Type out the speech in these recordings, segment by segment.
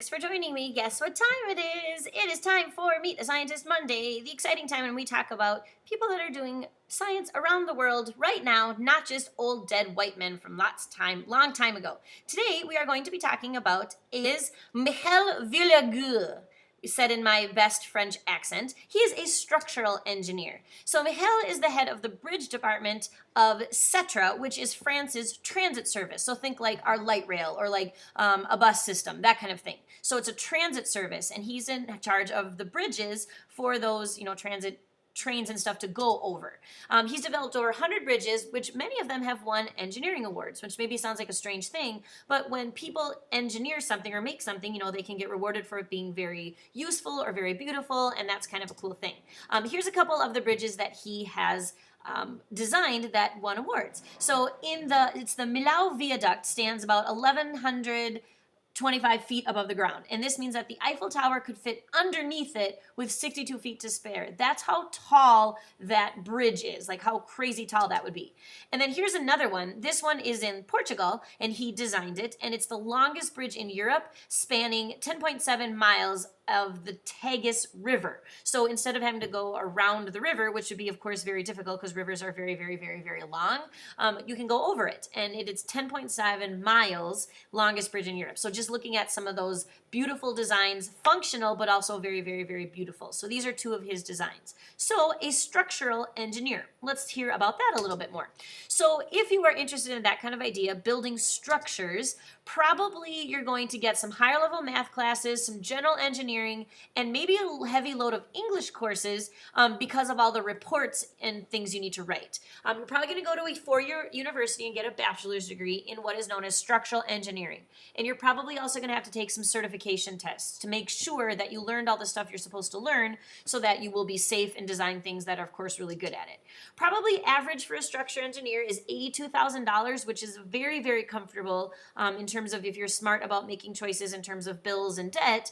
Thanks for joining me. Guess what time it is? It is time for Meet the Scientist Monday, the exciting time when we talk about people that are doing science around the world right now, not just old dead white men from long time ago. Today we are going to be talking about is Michel V, said in my best French accent. He is a structural engineer. So Michel is the head of the bridge department of CETRA, which is France's transit service. So think like our light rail or like a bus system, that kind of thing. So it's a transit service, and he's in charge of the bridges for those, transit trains and stuff to go over. He's developed over 100 bridges, which many of them have won engineering awards, which maybe sounds like a strange thing, but when people engineer something or make something, they can get rewarded for it being very useful or very beautiful, and that's kind of a cool thing. Here's a couple of the bridges that he has designed that won awards. So it's the Millau Viaduct, stands about 1,125 feet above the ground. And this means that the Eiffel Tower could fit underneath it with 62 feet to spare. That's how tall that bridge is, like how crazy tall that would be. And then here's another one. This one is in Portugal, and he designed it, and it's the longest bridge in Europe, spanning 10.7 miles of the Tagus River. So instead of having to go around the river, which would be, of course, very difficult because rivers are very, very, very, very long, you can go over it. And it's 10.7 miles, longest bridge in Europe. So just looking at some of those beautiful designs, functional, but also very, very, very beautiful. So these are two of his designs. So a structural engineer. Let's hear about that a little bit more. So if you are interested in that kind of idea, building structures, probably you're going to get some higher level math classes, some general engineering, and maybe a heavy load of English courses because of all the reports and things you need to write. You're probably going to go to a four-year university and get a bachelor's degree in what is known as structural engineering. And you're probably also going to have to take some certification tests to make sure that you learned all the stuff you're supposed to learn so that you will be safe and design things that are, of course, really good at it. Probably average for a structural engineer is $82,000, which is very, very comfortable in terms of if you're smart about making choices in terms of bills and debt.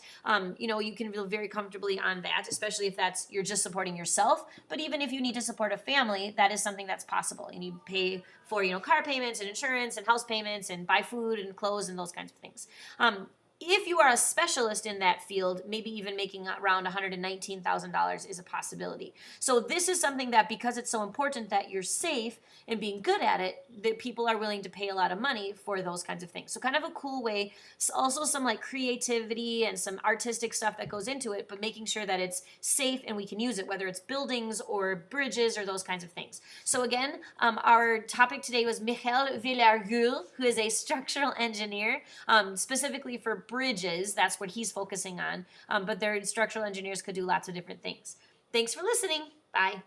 You can feel very comfortably on that, especially if you're just supporting yourself. But even if you need to support a family, that is something that's possible. And you pay for, car payments and insurance and house payments and buy food and clothes and those kinds of things. If you are a specialist in that field, maybe even making around $119,000 is a possibility. So this is something that, because it's so important that you're safe and being good at it, that people are willing to pay a lot of money for those kinds of things. So kind of a cool way. Also some like creativity and some artistic stuff that goes into it, but making sure that it's safe and we can use it, whether it's buildings or bridges or those kinds of things. So again, our topic today was Michel V, who is a structural engineer, specifically for bridges. That's what he's focusing on. But their structural engineers could do lots of different things. Thanks for listening. Bye.